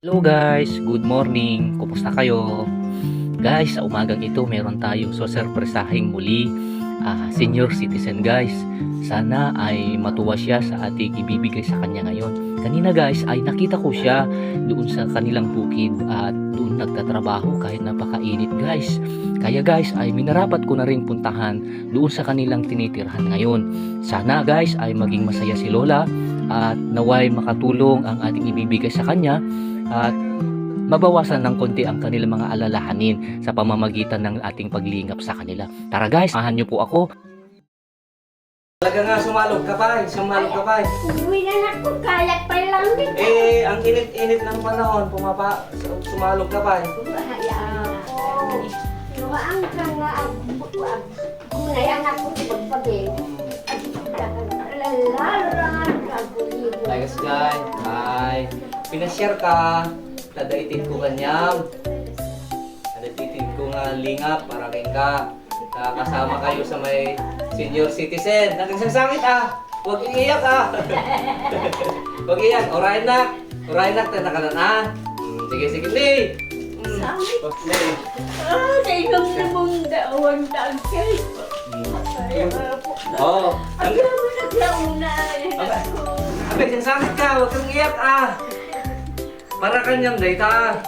Hello guys, good morning. Kumusta kayo? Guys, sa umagang ito meron tayong sorpresahing muli senior citizen guys. Sana ay matuwa siya sa ating ibibigay sa kanya ngayon. Kanina guys ay nakita ko siya doon sa kanilang bukid at doon nagtatrabaho kahit napakainit guys. Kaya guys ay minarapat ko na rin puntahan doon sa kanilang tinitirhan ngayon. Sana guys ay maging masaya si Lola at naway makatulong ang ating ibibigay sa kanya at mabawasan ng konti ang kanilang mga alalahanin sa pamamagitan ng ating paglingap sa kanila. Tara guys, samahan niyo po ako. Talaga nga, sumalog ka pa. Uwi na ako, kalat pa lang din. Ang init-init ng panahon, sumalog ka pa. Hayaan ko. Nuwaan ka nga, kunayan ako sa pagpagin. Lalaran, kagulibo. Guys, hi. Pinashare ka. Tadaitin ko kanyang. Tadaitin ko nga lingap para kay ka. Kasama kayo sa may senior citizen. Nagsangsangit Huwag iiyak Huwag iiyak. Orahin na. Tayo na. Sige. Sangit. Kainom na mong daawang tangkay. Oo. Ang mo naglauna. Abay, sangit ka. Huwag kang iiyak Para kanyang data.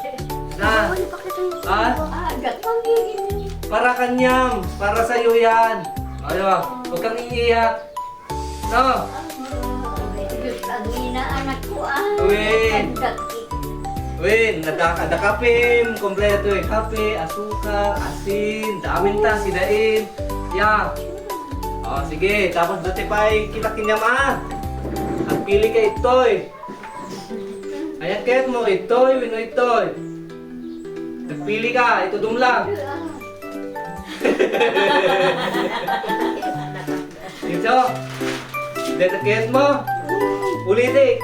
Na. Agad pangigin. Para kanyang. Para sa'yo yan. Huwag kang iiyak. No. Ang inaanak ko Uy. Win, ada kape, kompleto kape, asukar, asin, damin ta, sidain. Ya. Sige, tapos dati pa kita kinyam Ang pili ka itoy. Ayan kahit mo, itoy, wino itoy. Nagpili ka, ito dumlang. Ito. Dito kahit mo. Ulitik.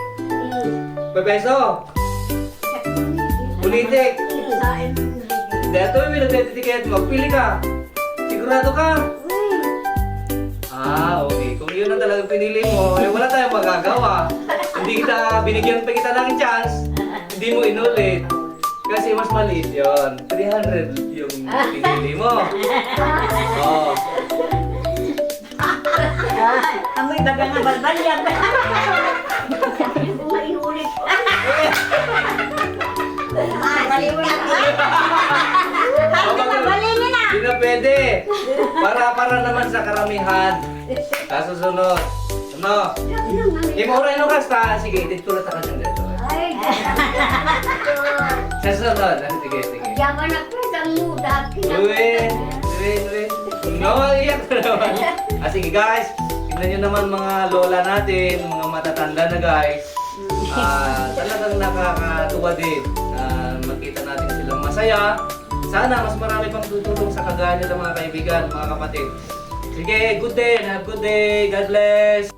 Bebeso. Ulitik. Dito yung winodetiket mo. Pili ka. Sigurado ka? Okay. Kung yun ang talagang pinili mo, wala tayong magagawa. Hindi binigyan pa kita ng chance. Hindi mo inulit. Kasi mas maliit yun. 300 yung pinili mo. Amoy baga nga balbal yan. Maiulit ko. Hindi na pwede. Para naman sa karamihan. Sa susunod. Ano? Oray no kasta. Sige, itit ko na ka dyan dito. Sa susunod. Sige. Yaman ako isang muda. Uy. No, iyak na naman. Sige guys. Tignan nyo naman mga lola natin. Mga matatanda na guys. Talagang nakakatuwa din. Makita natin silang masaya. Sana mas marami pang tutulong sa kagaya nila mga kaibigan, mga kapatid. Sige, good day and have a good day. God bless.